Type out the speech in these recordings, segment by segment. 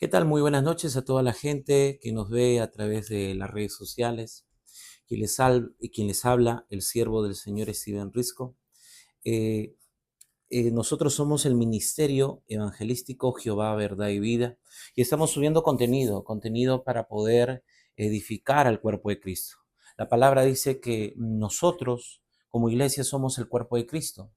¿Qué tal? Muy buenas noches a toda la gente que nos ve a través de las redes sociales. Quien les habla, el siervo del Señor Steven Risco. Eh, Nosotros somos el Ministerio Evangelístico Jehová, Verdad y Vida, y estamos subiendo contenido para poder edificar al cuerpo de Cristo. La palabra dice que nosotros, como iglesia, somos el cuerpo de Cristo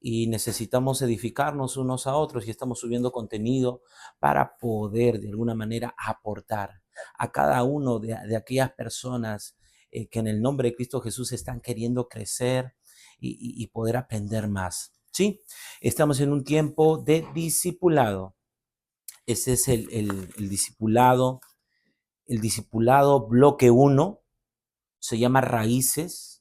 y necesitamos edificarnos unos a otros y estamos subiendo contenido para poder de alguna manera aportar a cada uno de aquellas personas que en el nombre de Cristo Jesús están queriendo crecer y poder aprender más. ¿Sí? Estamos en un tiempo de discipulado. Ese es el discipulado bloque uno, se llama raíces,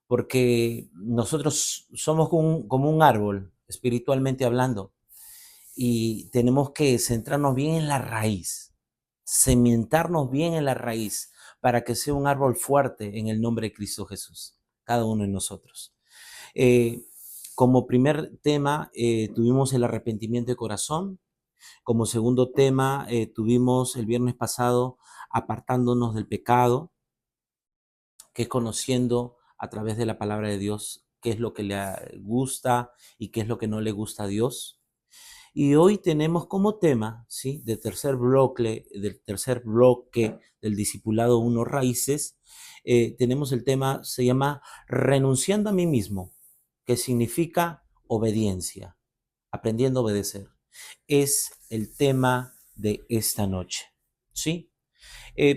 porque nosotros somos como un árbol, espiritualmente hablando, y tenemos que centrarnos bien en la raíz, cementarnos bien en la raíz, para que sea un árbol fuerte en el nombre de Cristo Jesús, cada uno de nosotros. Eh, Como primer tema tuvimos el arrepentimiento de corazón. Como segundo tema tuvimos el viernes pasado apartándonos del pecado, que es conociendo a través de la palabra de Dios qué es lo que le gusta y qué es lo que no le gusta a Dios. Y hoy tenemos como tema, ¿sí? Del tercer bloque del Discipulado Uno Raíces, tenemos el tema, se llama Renunciando a mí mismo, que significa obediencia, aprendiendo a obedecer. Es el tema de esta noche, ¿sí?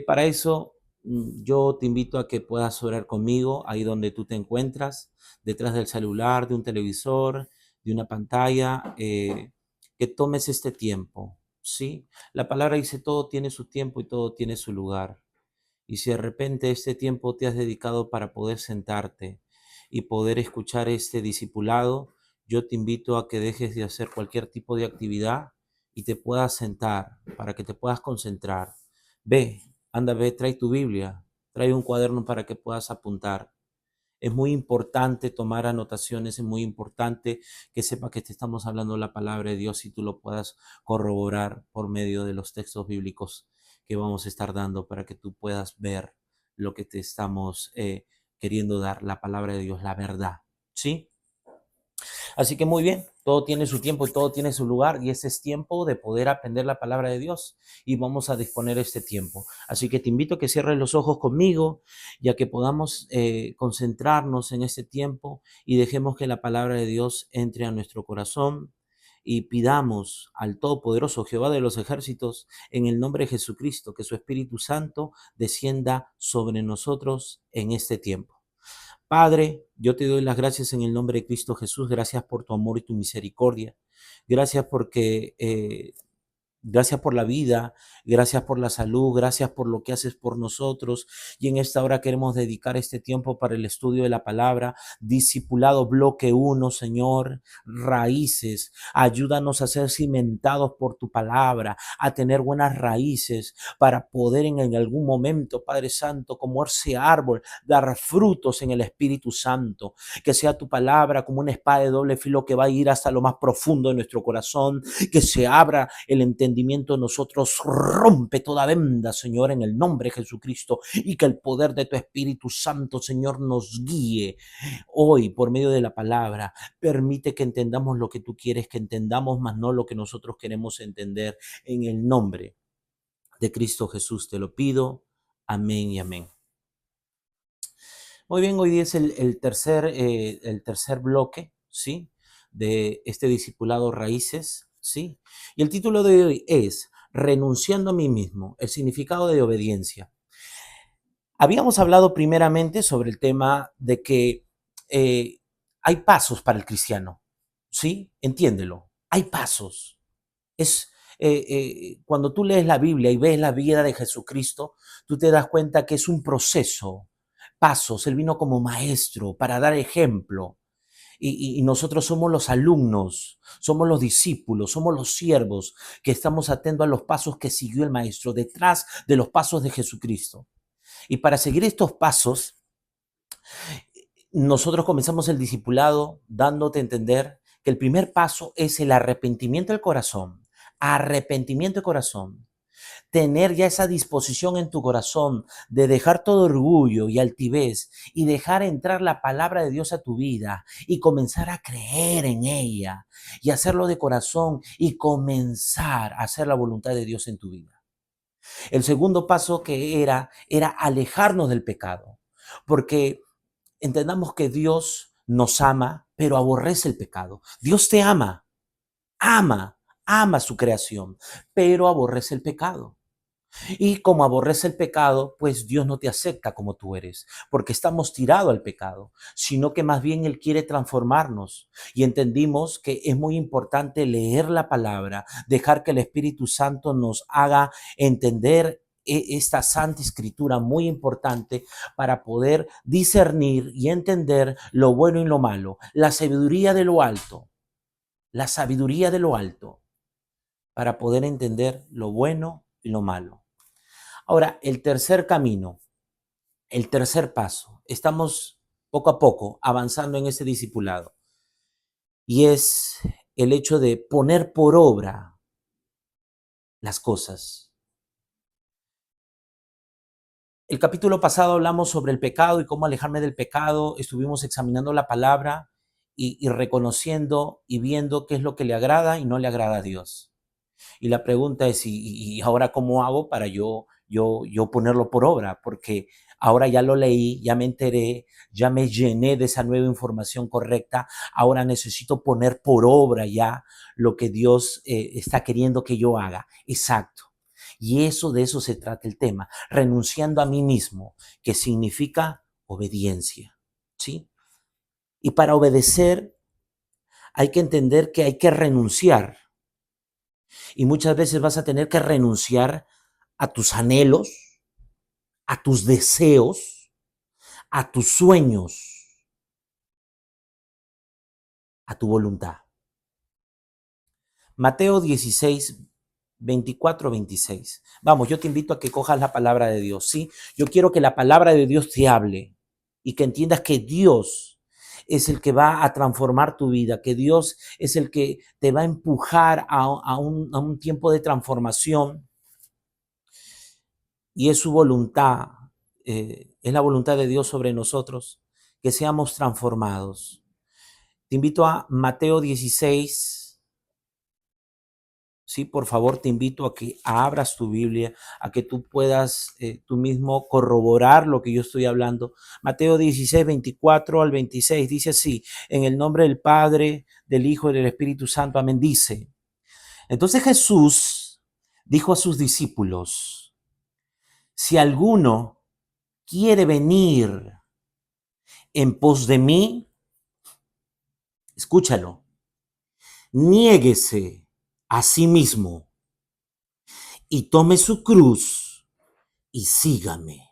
Para eso, yo te invito a que puedas orar conmigo ahí donde tú te encuentras, detrás del celular, de un televisor, de una pantalla, que tomes este tiempo, ¿sí? La palabra dice todo tiene su tiempo y todo tiene su lugar. Y si de repente este tiempo te has dedicado para poder sentarte y poder escuchar este discipulado, yo te invito a que dejes de hacer cualquier tipo de actividad y te puedas sentar para que te puedas concentrar. Ve, anda, ve, trae tu Biblia, trae un cuaderno para que puedas apuntar. Es muy importante tomar anotaciones, es muy importante que sepas que te estamos hablando la palabra de Dios y tú lo puedas corroborar por medio de los textos bíblicos que vamos a estar dando para que tú puedas ver lo que te estamos queriendo dar, la palabra de Dios, la verdad. ¿Sí? Así que muy bien, todo tiene su tiempo y todo tiene su lugar y ese es tiempo de poder aprender la palabra de Dios y vamos a disponer este tiempo. Así que te invito a que cierres los ojos conmigo y a que podamos concentrarnos en este tiempo y dejemos que la palabra de Dios entre a nuestro corazón y pidamos al Todopoderoso Jehová de los ejércitos en el nombre de Jesucristo que su Espíritu Santo descienda sobre nosotros en este tiempo. Padre, yo te doy las gracias en el nombre de Cristo Jesús. Gracias por tu amor y tu misericordia. Gracias porque gracias por la vida, gracias por la salud, gracias por lo que haces por nosotros. Y en esta hora queremos dedicar este tiempo para el estudio de la palabra. Discipulado bloque uno, Señor, raíces. Ayúdanos a ser cimentados por tu palabra, a tener buenas raíces para poder en algún momento, Padre Santo, como ese árbol, dar frutos en el Espíritu Santo. Que sea tu palabra como una espada de doble filo que va a ir hasta lo más profundo de nuestro corazón, que se abra el entendimiento de nosotros, rompe toda venda, Señor, en el nombre de Jesucristo, y que el poder de tu Espíritu Santo, Señor, nos guíe hoy por medio de la palabra. Permite que entendamos lo que tú quieres que entendamos, más no lo que nosotros queremos entender. En el nombre de Cristo Jesús te lo pido. Amén y amén. Muy bien, hoy día es el tercer bloque, ¿sí? De este discipulado Raíces, ¿sí? Y el título de hoy es Renunciando a mí mismo, el significado de obediencia. Habíamos hablado primeramente sobre el tema de que eh, hay pasos para el cristiano, ¿sí? Entiéndelo, hay pasos. Es cuando tú lees la Biblia y ves la vida de Jesucristo, tú te das cuenta que es un proceso, pasos. Él vino como maestro para dar ejemplo. Y nosotros somos los alumnos, somos los discípulos, somos los siervos que estamos atentos a los pasos que siguió el maestro, detrás de los pasos de Jesucristo. Y para seguir estos pasos, nosotros comenzamos el discipulado dándote a entender que el primer paso es el arrepentimiento del corazón. arrepentimiento de corazón, tener ya esa disposición en tu corazón de dejar todo orgullo y altivez y dejar entrar la palabra de Dios a tu vida y comenzar a creer en ella y hacerlo de corazón y comenzar a hacer la voluntad de Dios en tu vida. El segundo paso que era alejarnos del pecado, porque entendamos que Dios nos ama, pero aborrece el pecado. Dios te ama, ama su creación, pero aborrece el pecado. Y como aborrece el pecado, pues Dios no te acepta como tú eres, porque estamos tirados al pecado, sino que más bien Él quiere transformarnos. Y entendimos que es muy importante leer la palabra, dejar que el Espíritu Santo nos haga entender esta santa escritura muy importante para poder discernir y entender lo bueno y lo malo, la sabiduría de lo alto, para poder entender lo bueno y lo malo. Ahora, el tercer camino, el tercer paso, estamos poco a poco avanzando en ese discipulado y es el hecho de poner por obra las cosas. El capítulo pasado hablamos sobre el pecado y cómo alejarme del pecado, estuvimos examinando la palabra y reconociendo y viendo qué es lo que le agrada y no le agrada a Dios. Y la pregunta es, ¿y ahora cómo hago para yo ponerlo por obra? Porque ahora ya lo leí, ya me enteré, ya me llené de esa nueva información correcta. Ahora necesito poner por obra ya lo que Dios está queriendo que yo haga. Exacto. Y de eso se trata el tema, renunciando a mí mismo, que significa obediencia, ¿sí? Y para obedecer hay que entender que hay que renunciar. Y muchas veces vas a tener que renunciar a tus anhelos, a tus deseos, a tus sueños, a tu voluntad. Mateo 16, 24, 26. Vamos, yo te invito a que cojas la palabra de Dios, ¿sí? Yo quiero que la palabra de Dios te hable y que entiendas que Dios es el que va a transformar tu vida, que Dios es el que te va a empujar a un tiempo de transformación y es su voluntad, es la voluntad de Dios sobre nosotros, que seamos transformados. Te invito a Mateo 16, sí, por favor, te invito a que abras tu Biblia, a que tú puedas tú mismo corroborar lo que yo estoy hablando. Mateo 16, 24 al 26 dice así, en el nombre del Padre, del Hijo y del Espíritu Santo, amén, dice. Entonces Jesús dijo a sus discípulos, si alguno quiere venir en pos de mí, escúchalo, niéguese a sí mismo y tome su cruz y sígame.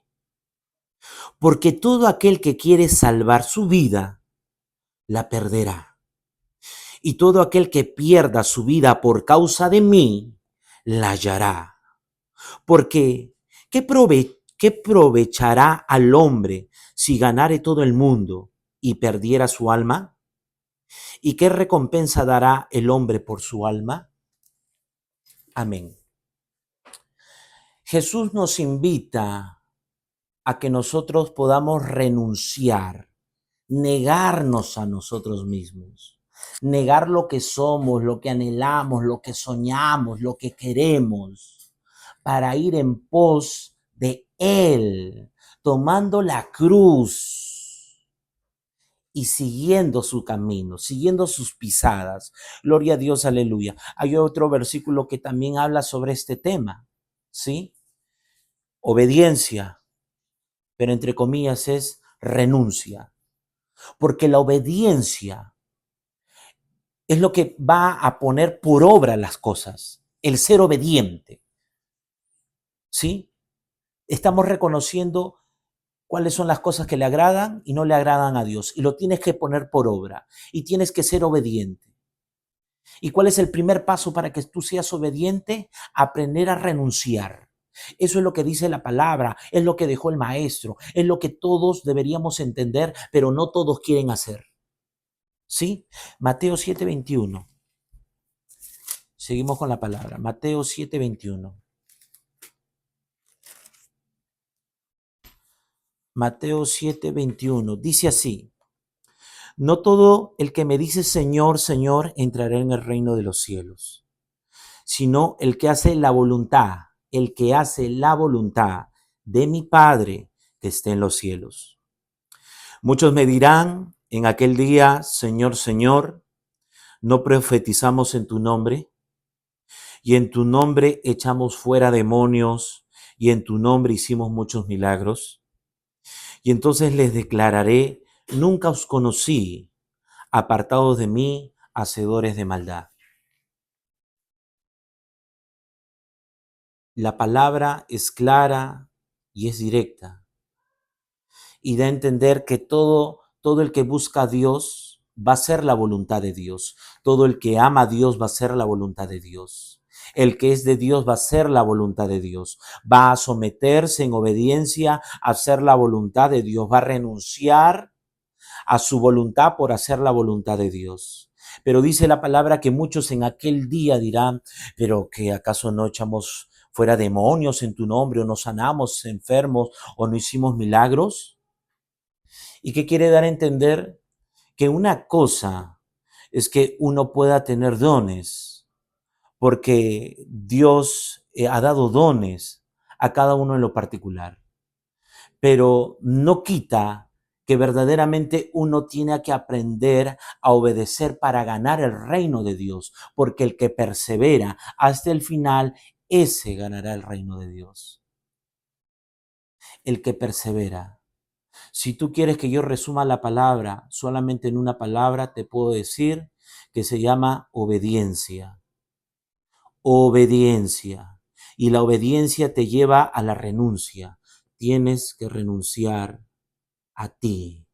Porque todo aquel que quiere salvar su vida, la perderá. Y todo aquel que pierda su vida por causa de mí, la hallará. Porque, ¿qué provechará al hombre si ganare todo el mundo y perdiera su alma? ¿Y qué recompensa dará el hombre por su alma? Amén. Jesús nos invita a que nosotros podamos renunciar, negarnos a nosotros mismos, negar lo que somos, lo que anhelamos, lo que soñamos, lo que queremos, para ir en pos de Él, tomando la cruz y siguiendo su camino, siguiendo sus pisadas. Gloria a Dios, aleluya. Hay otro versículo que también habla sobre este tema, ¿sí? Obediencia, pero entre comillas es renuncia, porque la obediencia es lo que va a poner por obra las cosas, el ser obediente, ¿sí? Estamos reconociendo cuáles son las cosas que le agradan y no le agradan a Dios, y lo tienes que poner por obra, y tienes que ser obediente. ¿Y cuál es el primer paso para que tú seas obediente? Aprender a renunciar. Eso es lo que dice la palabra, es lo que dejó el maestro, es lo que todos deberíamos entender, pero no todos quieren hacer. ¿Sí? Mateo 7:21. Seguimos con la palabra. Mateo 7:21. Mateo 7:21. Dice así: no todo el que me dice Señor, Señor, entrará en el reino de los cielos, sino el que hace la voluntad de mi Padre que esté en los cielos. Muchos me dirán en aquel día, Señor, Señor, ¿no profetizamos en tu nombre? Y en tu nombre echamos fuera demonios, y en tu nombre hicimos muchos milagros. Y entonces les declararé, nunca os conocí, apartados de mí, hacedores de maldad. La palabra es clara y es directa, y da a entender que todo el que busca a Dios va a hacer la voluntad de Dios. Todo el que ama a Dios va a hacer la voluntad de Dios. El que es de Dios va a hacer la voluntad de Dios. Va a someterse en obediencia a hacer la voluntad de Dios. Va a renunciar a su voluntad por hacer la voluntad de Dios. Pero dice la palabra que muchos en aquel día dirán, pero ¿que acaso no echamos fuera demonios en tu nombre, o no sanamos enfermos, o no hicimos milagros? ¿Y qué quiere dar a entender? Que una cosa es que uno pueda tener dones, porque Dios ha dado dones a cada uno en lo particular, pero no quita que verdaderamente uno tiene que aprender a obedecer para ganar el reino de Dios, porque el que persevera hasta el final, ese ganará el reino de Dios. El que persevera. Si tú quieres que yo resuma la palabra solamente en una palabra, te puedo decir que se llama obediencia. Obediencia. Y la obediencia te lleva a la renuncia. Tienes que renunciar a ti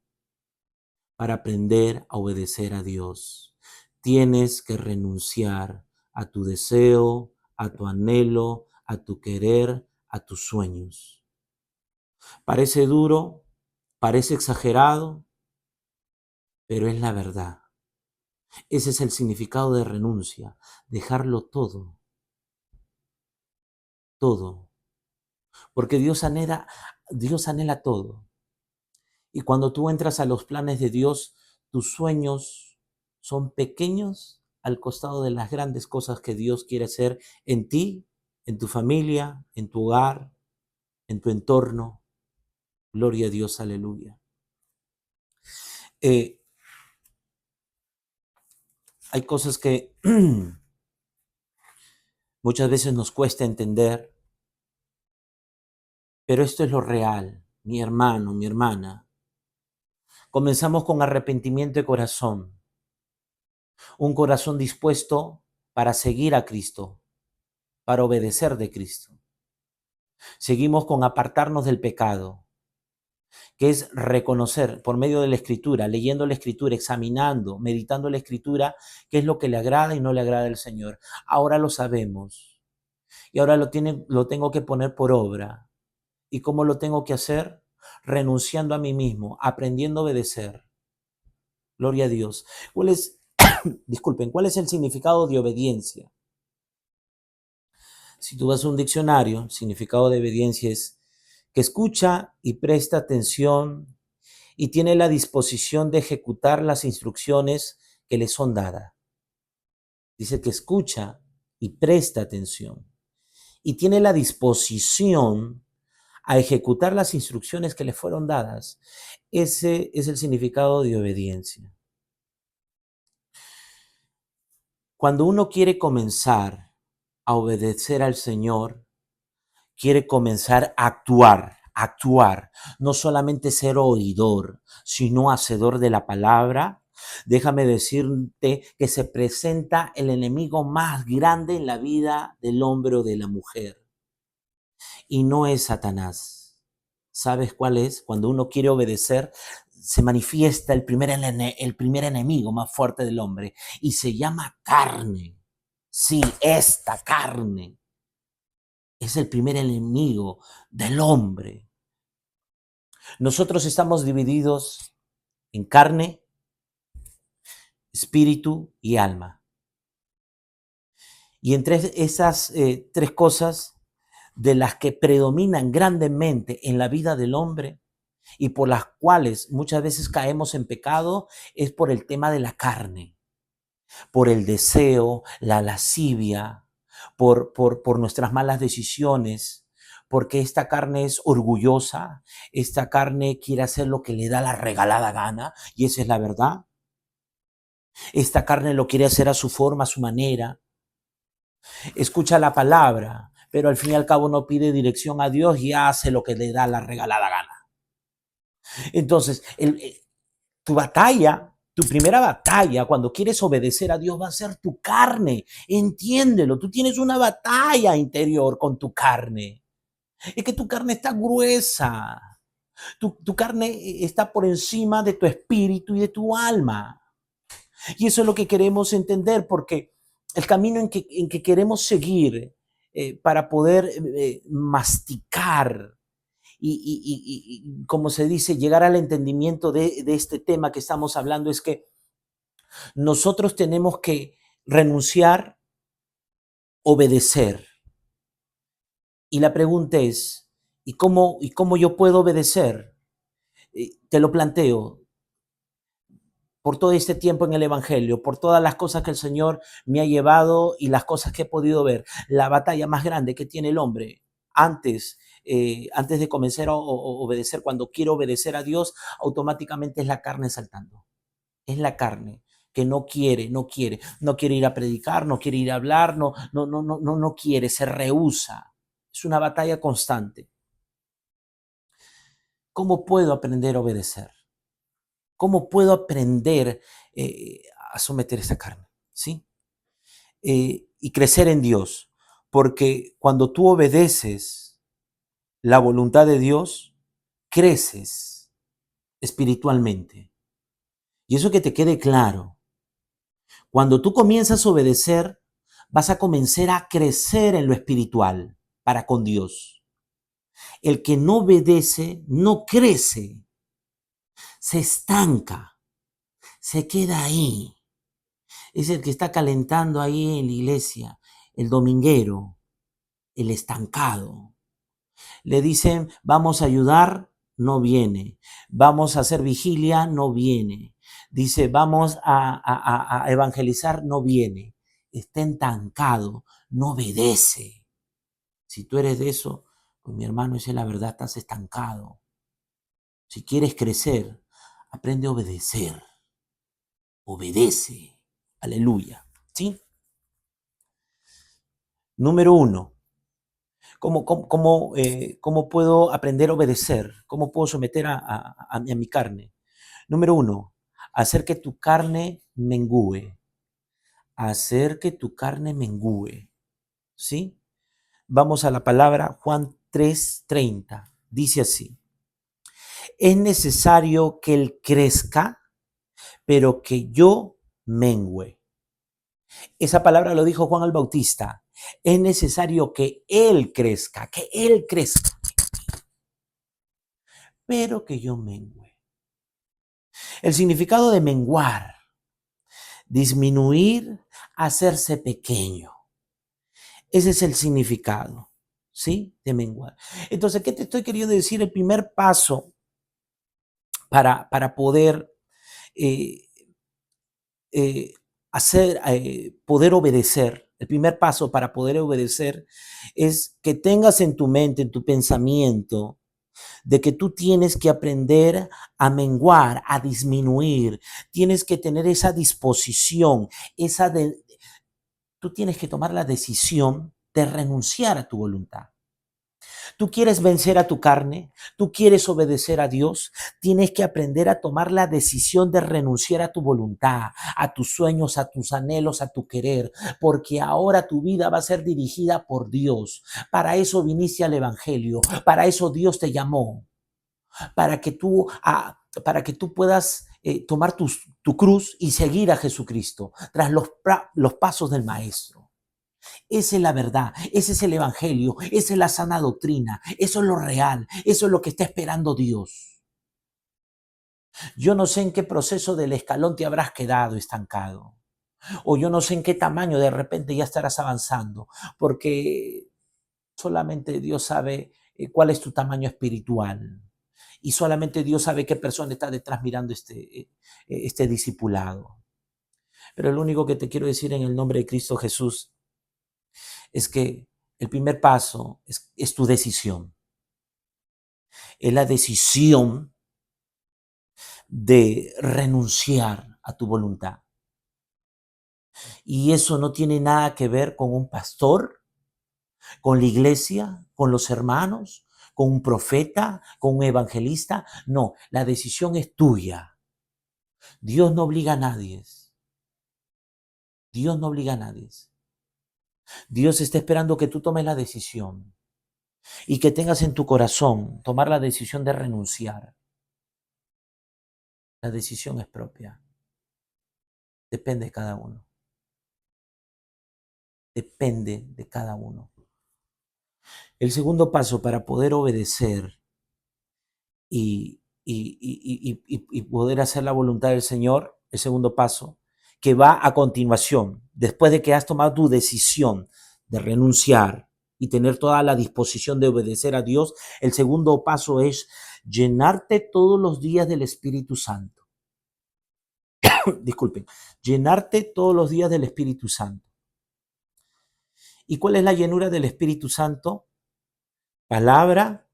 para aprender a obedecer a Dios. Tienes que renunciar a tu deseo, a tu anhelo, a tu querer, a tus sueños. Parece duro, parece exagerado, pero es la verdad. Ese es el significado de renuncia, dejarlo todo, todo, porque Dios anhela todo. Y cuando tú entras a los planes de Dios, tus sueños son pequeños al costado de las grandes cosas que Dios quiere hacer en ti, en tu familia, en tu hogar, en tu entorno. Gloria a Dios, aleluya. Eh, Hay cosas que muchas veces nos cuesta entender, pero esto es lo real, mi hermano, mi hermana. Comenzamos con arrepentimiento de corazón, un corazón dispuesto para seguir a Cristo, para obedecer de Cristo. Seguimos con apartarnos del pecado, que es reconocer por medio de la Escritura, leyendo la Escritura, examinando, meditando la Escritura, qué es lo que le agrada y no le agrada al Señor. Ahora lo sabemos y ahora lo tengo que poner por obra. ¿Y cómo lo tengo que hacer? Renunciando a mí mismo, aprendiendo a obedecer. Gloria a Dios. Disculpen, ¿cuál es el significado de obediencia? Si tú vas a un diccionario, el significado de obediencia es que escucha y presta atención y tiene la disposición de ejecutar las instrucciones que le son dadas. Dice que escucha y presta atención y tiene la disposición a ejecutar las instrucciones que le fueron dadas. Ese es el significado de obediencia. Cuando uno quiere comenzar a obedecer al Señor, quiere comenzar a actuar, no solamente ser oidor, sino hacedor de la palabra. Déjame decirte que se presenta el enemigo más grande en la vida del hombre o de la mujer, y no es Satanás. ¿Sabes cuál es? Cuando uno quiere obedecer, se manifiesta el primer enemigo más fuerte del hombre, y se llama carne. Sí, esta carne es el primer enemigo del hombre. Nosotros estamos divididos en carne, espíritu y alma. Y entre esas tres cosas de las que predominan grandemente en la vida del hombre y por las cuales muchas veces caemos en pecado es por el tema de la carne, por el deseo, la lascivia, por nuestras malas decisiones, porque esta carne es orgullosa, esta carne quiere hacer lo que le da la regalada gana, y esa es la verdad. Esta carne lo quiere hacer a su forma, a su manera. Escucha la palabra, pero al fin y al cabo no pide dirección a Dios y hace lo que le da la regalada gana. Entonces, tu batalla, tu primera batalla cuando quieres obedecer a Dios va a ser tu carne. Entiéndelo, tú tienes una batalla interior con tu carne. Es que tu carne está gruesa. Tu carne está por encima de tu espíritu y de tu alma. Y eso es lo que queremos entender, porque el camino en que queremos seguir para poder masticar como se dice, llegar al entendimiento de este tema que estamos hablando es que nosotros tenemos que renunciar, obedecer. Y la pregunta es, ¿y cómo yo puedo obedecer? Te lo planteo. Por todo este tiempo en el Evangelio, por todas las cosas que el Señor me ha llevado y las cosas que he podido ver, la batalla más grande que tiene el hombre antes de comenzar a obedecer, cuando quiere obedecer a Dios, automáticamente es la carne saltando. Es la carne que no quiere ir a predicar, no quiere ir a hablar, no quiere, se rehúsa. Es una batalla constante. ¿Cómo puedo aprender a obedecer? ¿Cómo puedo aprender a someter esa carne? ¿Sí? Y crecer en Dios. Porque cuando tú obedeces la voluntad de Dios, creces espiritualmente. Y eso que te quede claro. Cuando tú comienzas a obedecer, vas a comenzar a crecer en lo espiritual para con Dios. El que no obedece no crece, se estanca, se queda ahí. Es el que está calentando ahí en la iglesia, el dominguero, el estancado. Le dicen, vamos a ayudar, no viene. Vamos a hacer vigilia, no viene. Dice, vamos a evangelizar, no viene. Está estancado, no obedece. Si tú eres de eso, pues mi hermano, esa es la verdad, estás estancado. Si quieres crecer, aprende a obedecer. Obedece. Aleluya. ¿Sí? Número 1. ¿Cómo puedo aprender a obedecer? ¿Cómo puedo someter a mi carne? Número 1, hacer que tu carne mengüe. Hacer que tu carne mengüe. ¿Sí? Vamos a la palabra Juan 3:30. Dice así: es necesario que Él crezca, pero que yo mengüe. Esa palabra lo dijo Juan el Bautista. Es necesario que Él crezca, pero que yo mengüe. El significado de menguar, disminuir, hacerse pequeño. Ese es el significado, ¿sí? De menguar. Entonces, ¿qué te estoy queriendo decir? El primer paso para poder eh, eh, poder obedecer, el primer paso para poder obedecer es que tengas en tu mente, en tu pensamiento, de que tú tienes que aprender a menguar, a disminuir, tienes que tener esa disposición, tú tienes que tomar la decisión de renunciar a tu voluntad. Tú quieres vencer a tu carne, tú quieres obedecer a Dios, tienes que aprender a tomar la decisión de renunciar a tu voluntad, a tus sueños, a tus anhelos, a tu querer, porque ahora tu vida va a ser dirigida por Dios. Para eso viniste al Evangelio, para eso Dios te llamó, para que tú puedas tomar tu cruz y seguir a Jesucristo tras los pasos del Maestro. Esa es la verdad, ese es el evangelio, esa es la sana doctrina, eso es lo real, eso es lo que está esperando Dios. Yo no sé en qué proceso del escalón te habrás quedado estancado. O yo no sé en qué tamaño de repente ya estarás avanzando, porque solamente Dios sabe cuál es tu tamaño espiritual. Y solamente Dios sabe qué persona está detrás mirando este discipulado. Pero lo único que te quiero decir en el nombre de Cristo Jesús es que el primer paso es tu decisión. Es la decisión de renunciar a tu voluntad. Y eso no tiene nada que ver con un pastor, con la iglesia, con los hermanos, con un profeta, con un evangelista. No, la decisión es tuya. Dios no obliga a nadie. Dios no obliga a nadie. Dios está esperando que tú tomes la decisión y que tengas en tu corazón tomar la decisión de renunciar. La decisión es propia. Depende de cada uno. Depende de cada uno. El segundo paso para poder obedecer y poder hacer la voluntad del Señor, el segundo paso, que va a continuación, después de que has tomado tu decisión de renunciar y tener toda la disposición de obedecer a Dios, el segundo paso es llenarte todos los días del Espíritu Santo. Disculpen, llenarte todos los días del Espíritu Santo. ¿Y cuál es la llenura del Espíritu Santo? Palabra,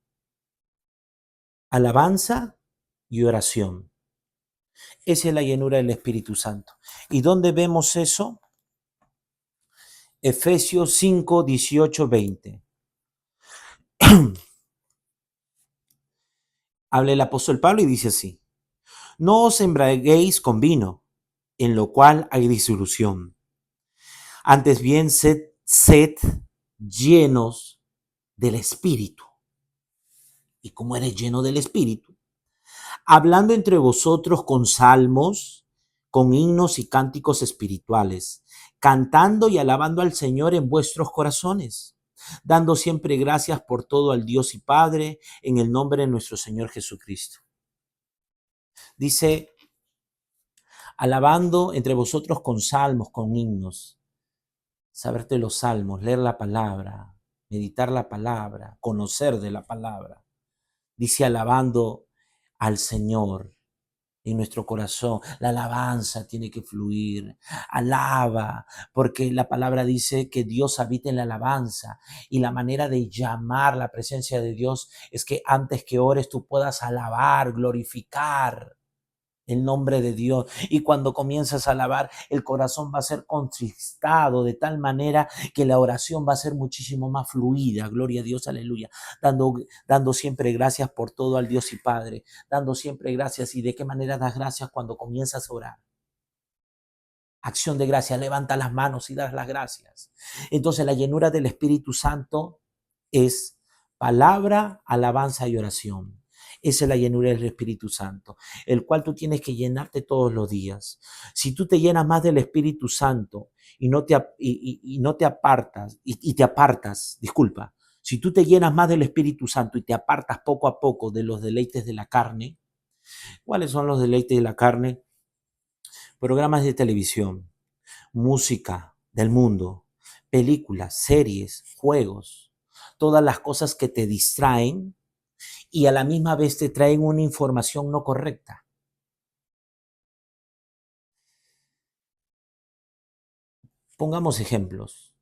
alabanza y oración. Esa es la llenura del Espíritu Santo. ¿Y dónde vemos eso? Efesios 5, 18, 20. Habla el apóstol Pablo y dice así: no os embriaguéis con vino, en lo cual hay disolución. Antes bien, sed llenos del Espíritu. ¿Y cómo eres lleno del Espíritu? Hablando entre vosotros con salmos, con himnos y cánticos espirituales, cantando y alabando al Señor en vuestros corazones, dando siempre gracias por todo al Dios y Padre, en el nombre de nuestro Señor Jesucristo. Dice, alabando entre vosotros con salmos, con himnos, saberte los salmos, leer la palabra, meditar la palabra, conocer de la palabra. Dice alabando al Señor en nuestro corazón. La alabanza tiene que fluir. Alaba, porque la palabra dice que Dios habita en la alabanza. Y la manera de llamar la presencia de Dios es que antes que ores tú puedas alabar, glorificar el nombre de Dios. Y cuando comienzas a alabar, el corazón va a ser contristado de tal manera que la oración va a ser muchísimo más fluida. Gloria a Dios, aleluya. Dando siempre gracias por todo al Dios y Padre. Dando siempre gracias. ¿Y de qué manera das gracias cuando comienzas a orar? Acción de gracia, levanta las manos y das las gracias. Entonces la llenura del Espíritu Santo es palabra, alabanza y oración. Esa es la llenura del Espíritu Santo, el cual tú tienes que llenarte todos los días. Si tú te llenas más del Espíritu Santo y no te apartas, disculpa, si tú te llenas más del Espíritu Santo y te apartas poco a poco de los deleites de la carne, ¿cuáles son los deleites de la carne? Programas de televisión, música del mundo, películas, series, juegos, todas las cosas que te distraen y a la misma vez te traen una información no correcta. Pongamos ejemplos.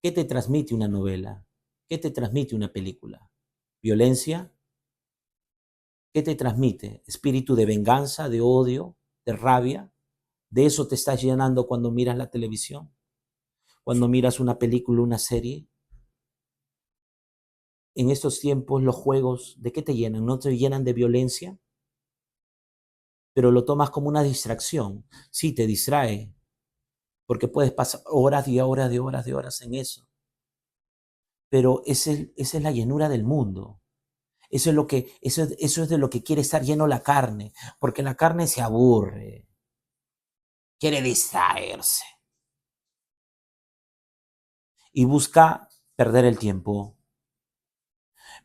¿Qué te transmite una novela? ¿Qué te transmite una película? ¿Violencia? ¿Qué te transmite? ¿Espíritu de venganza, de odio, de rabia? ¿De eso te estás llenando cuando miras la televisión? ¿Cuando miras una película, una serie? En estos tiempos los juegos, ¿de qué te llenan? ¿No te llenan de violencia? Pero lo tomas como una distracción. Sí, te distrae, porque puedes pasar horas y horas y horas y horas en eso. Pero esa es la llenura del mundo. Eso es de lo que quiere estar lleno la carne, porque la carne se aburre, quiere distraerse y busca perder el tiempo.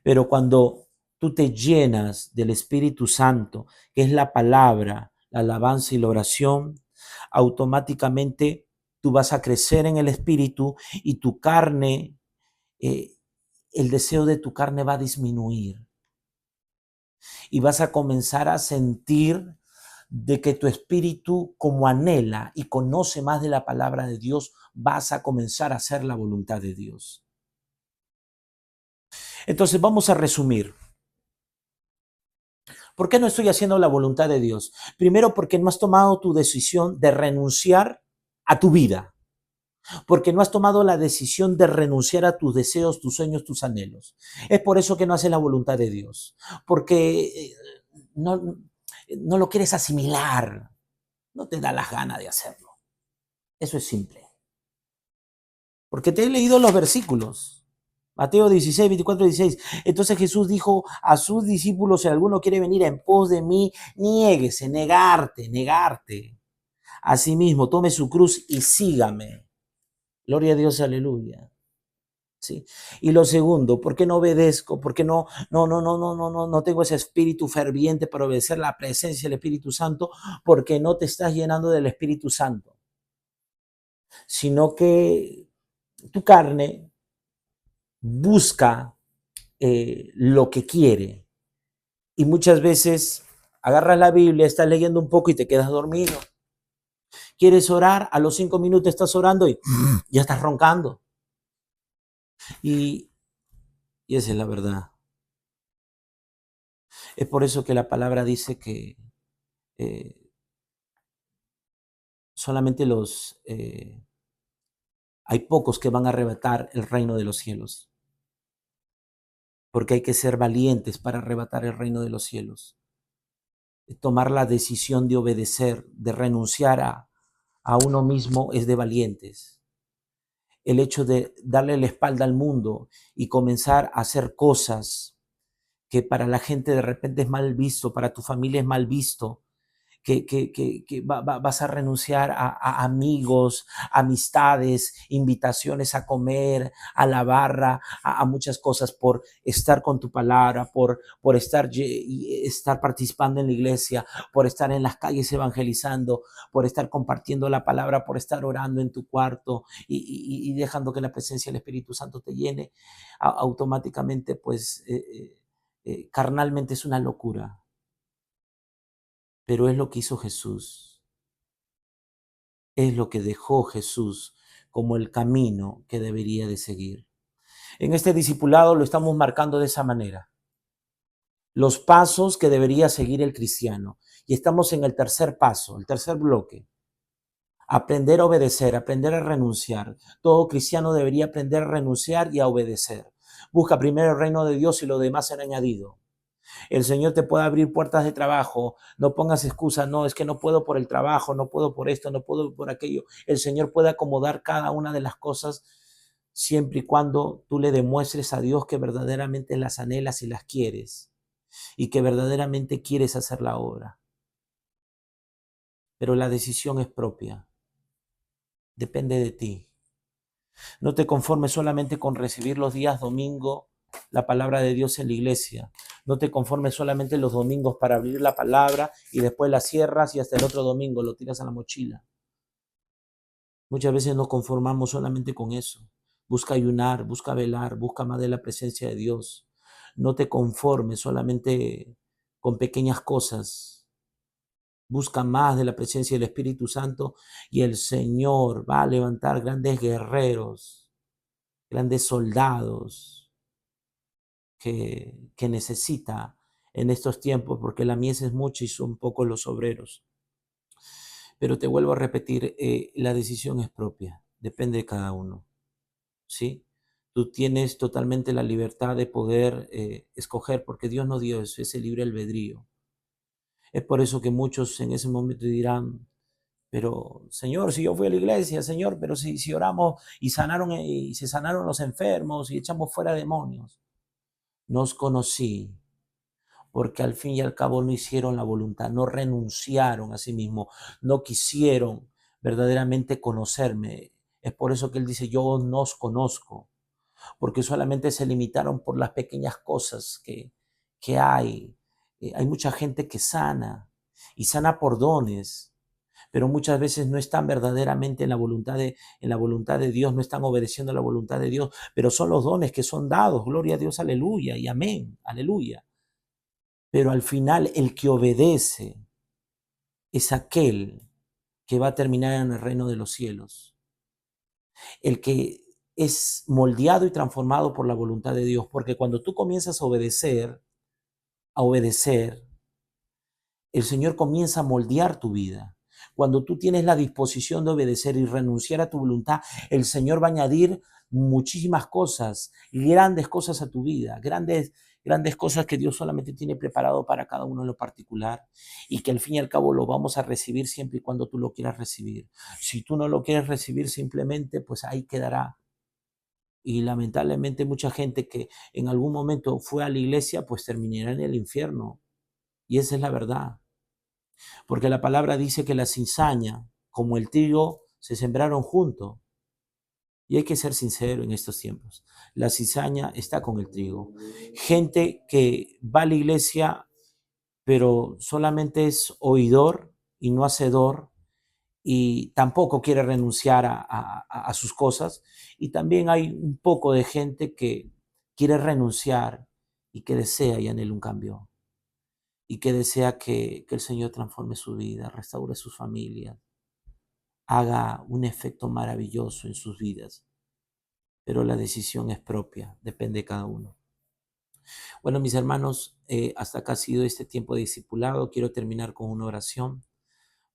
Pero cuando tú te llenas del Espíritu Santo, que es la palabra, la alabanza y la oración, automáticamente tú vas a crecer en el espíritu y tu carne, eh, el deseo de tu carne va a disminuir y vas a comenzar a sentir de que tu espíritu, como anhela y conoce más de la palabra de Dios, vas a comenzar a hacer la voluntad de Dios. Entonces vamos a resumir. ¿Por qué no estoy haciendo la voluntad de Dios? Primero, porque no has tomado tu decisión de renunciar a tu vida, porque no has tomado la decisión de renunciar a tus deseos, tus sueños, tus anhelos. Es por eso que no haces la voluntad de Dios, porque no, no lo quieres asimilar, no te da las ganas de hacerlo. Eso es simple. Porque te he leído los versículos. Mateo 16, 24, 16. Entonces Jesús dijo a sus discípulos, si alguno quiere venir en pos de mí, niéguese, negarte. Asimismo, tome su cruz y sígame. Gloria a Dios, aleluya. ¿Sí? Y lo segundo, ¿por qué no obedezco? ¿Por qué no tengo ese espíritu ferviente para obedecer la presencia del Espíritu Santo? Porque no te estás llenando del Espíritu Santo, sino que tu carne busca lo que quiere. Y muchas veces agarras la Biblia, estás leyendo un poco y te quedas dormido. Quieres orar, a los 5 minutos estás orando y ya estás roncando. Y, y esa es la verdad. Es por eso que la palabra dice que eh, solamente hay pocos que van a arrebatar el reino de los cielos. Porque hay que ser valientes para arrebatar el reino de los cielos. Tomar la decisión de obedecer, de renunciar a uno mismo es de valientes. El hecho de darle la espalda al mundo y comenzar a hacer cosas que para la gente de repente es mal visto, para tu familia es mal visto, que vas a renunciar a amigos, amistades, invitaciones a comer, a la barra, a muchas cosas por estar con tu palabra, por estar participando en la iglesia, por estar en las calles evangelizando, por estar compartiendo la palabra, por estar orando en tu cuarto y dejando que la presencia del Espíritu Santo te llene, automáticamente pues carnalmente es una locura. Pero es lo que hizo Jesús, es lo que dejó Jesús como el camino que debería de seguir. En este discipulado lo estamos marcando de esa manera, los pasos que debería seguir el cristiano. Y estamos en el tercer paso, el tercer bloque. Aprender a obedecer, aprender a renunciar. Todo cristiano debería aprender a renunciar y a obedecer. Busca primero el reino de Dios y lo demás será añadido. El Señor te puede abrir puertas de trabajo. No pongas excusas, no, es que no puedo por el trabajo, no puedo por esto, no puedo por aquello. El Señor puede acomodar cada una de las cosas siempre y cuando tú le demuestres a Dios que verdaderamente las anhelas y las quieres y que verdaderamente quieres hacer la obra. Pero la decisión es propia, depende de ti. No te conformes solamente con recibir los días domingo la palabra de Dios en la iglesia. No te conformes solamente los domingos para abrir la palabra y después la cierras y hasta el otro domingo lo tiras a la mochila. Muchas veces nos conformamos solamente con eso. Busca ayunar, busca velar, busca más de la presencia de Dios. No te conformes solamente con pequeñas cosas. Busca más de la presencia del Espíritu Santo y el Señor va a levantar grandes guerreros, grandes soldados que necesita en estos tiempos, porque la mies es mucha y son pocos los obreros. Pero te vuelvo a repetir, la decisión es propia, depende de cada uno, ¿sí? Tú tienes totalmente la libertad de poder escoger, porque Dios no dio eso, ese libre albedrío. Es por eso que muchos en ese momento dirán, pero Señor, si yo fui a la iglesia, Señor, pero si oramos y se sanaron los enfermos y echamos fuera demonios. Nos conocí, porque al fin y al cabo no hicieron la voluntad, no renunciaron a sí mismos, no quisieron verdaderamente conocerme. Es por eso que él dice, yo nos conozco, porque solamente se limitaron por las pequeñas cosas que hay. Hay mucha gente que sana y sana por dones, pero muchas veces no están verdaderamente en la voluntad de Dios, no están obedeciendo a la voluntad de Dios, pero son los dones que son dados, gloria a Dios, aleluya y amén, aleluya. Pero al final el que obedece es aquel que va a terminar en el reino de los cielos, el que es moldeado y transformado por la voluntad de Dios, porque cuando tú comienzas a obedecer, el Señor comienza a moldear tu vida. Cuando tú tienes la disposición de obedecer y renunciar a tu voluntad, el Señor va a añadir muchísimas cosas, grandes cosas a tu vida, grandes cosas que Dios solamente tiene preparado para cada uno en lo particular y que al fin y al cabo lo vamos a recibir siempre y cuando tú lo quieras recibir. Si tú no lo quieres recibir simplemente, pues ahí quedará. Y lamentablemente mucha gente que en algún momento fue a la iglesia, pues terminará en el infierno. Y esa es la verdad. Porque la palabra dice que la cizaña, como el trigo, se sembraron juntos. Y hay que ser sincero en estos tiempos. La cizaña está con el trigo. Gente que va a la iglesia, pero solamente es oidor y no hacedor, y tampoco quiere renunciar a sus cosas. Y también hay un poco de gente que quiere renunciar y que desea y anhela un cambio. Y que desea que el Señor transforme su vida, restaure sus familias, haga un efecto maravilloso en sus vidas. Pero la decisión es propia, depende de cada uno. Bueno, mis hermanos, hasta acá ha sido este tiempo de discipulado. Quiero terminar con una oración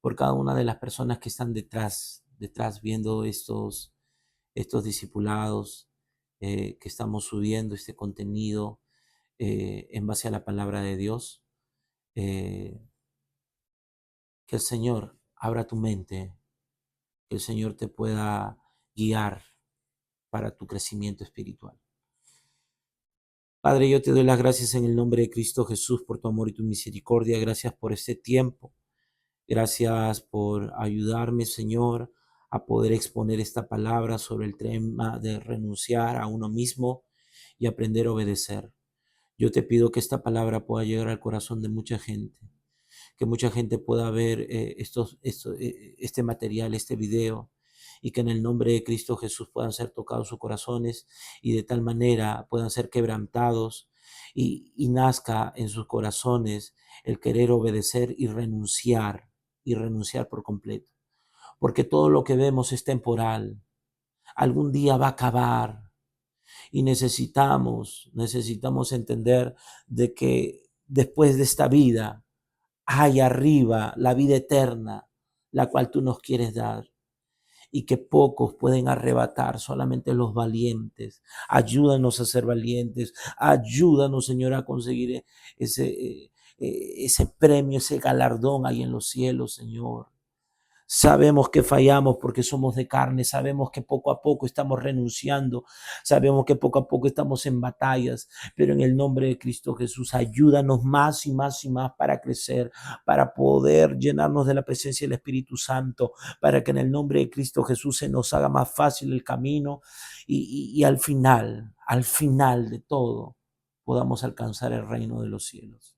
por cada una de las personas que están detrás viendo estos discipulados, que estamos subiendo este contenido en base a la palabra de Dios. Eh, que el Señor abra tu mente, que el Señor te pueda guiar para tu crecimiento espiritual. Padre, yo te doy las gracias en el nombre de Cristo Jesús por tu amor y tu misericordia. Gracias por este tiempo. Gracias por ayudarme, Señor, a poder exponer esta palabra sobre el tema de renunciar a uno mismo y aprender a obedecer. Yo te pido que esta palabra pueda llegar al corazón de mucha gente, que mucha gente pueda ver este material, este video, y que en el nombre de Cristo Jesús puedan ser tocados sus corazones y de tal manera puedan ser quebrantados y nazca en sus corazones el querer obedecer y renunciar por completo. Porque todo lo que vemos es temporal, algún día va a acabar y necesitamos entender de que después de esta vida hay arriba la vida eterna, la cual tú nos quieres dar, y que pocos pueden arrebatar, solamente los valientes. Ayúdanos a ser valientes, ayúdanos, Señor, a conseguir ese premio, ese galardón ahí en los cielos, Señor. Sabemos que fallamos porque somos de carne, sabemos que poco a poco estamos renunciando, sabemos que poco a poco estamos en batallas, pero en el nombre de Cristo Jesús, ayúdanos más y más y más para crecer, para poder llenarnos de la presencia del Espíritu Santo, para que en el nombre de Cristo Jesús se nos haga más fácil el camino y al final de todo, podamos alcanzar el reino de los cielos.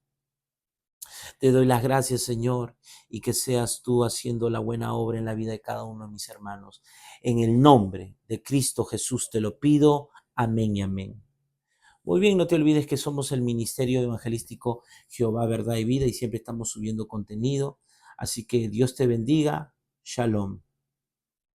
Te doy las gracias, Señor, y que seas tú haciendo la buena obra en la vida de cada uno de mis hermanos. En el nombre de Cristo Jesús te lo pido. Amén y amén. Muy bien, no te olvides que somos el Ministerio Evangelístico Jehová, Verdad y Vida y siempre estamos subiendo contenido. Así que Dios te bendiga. Shalom.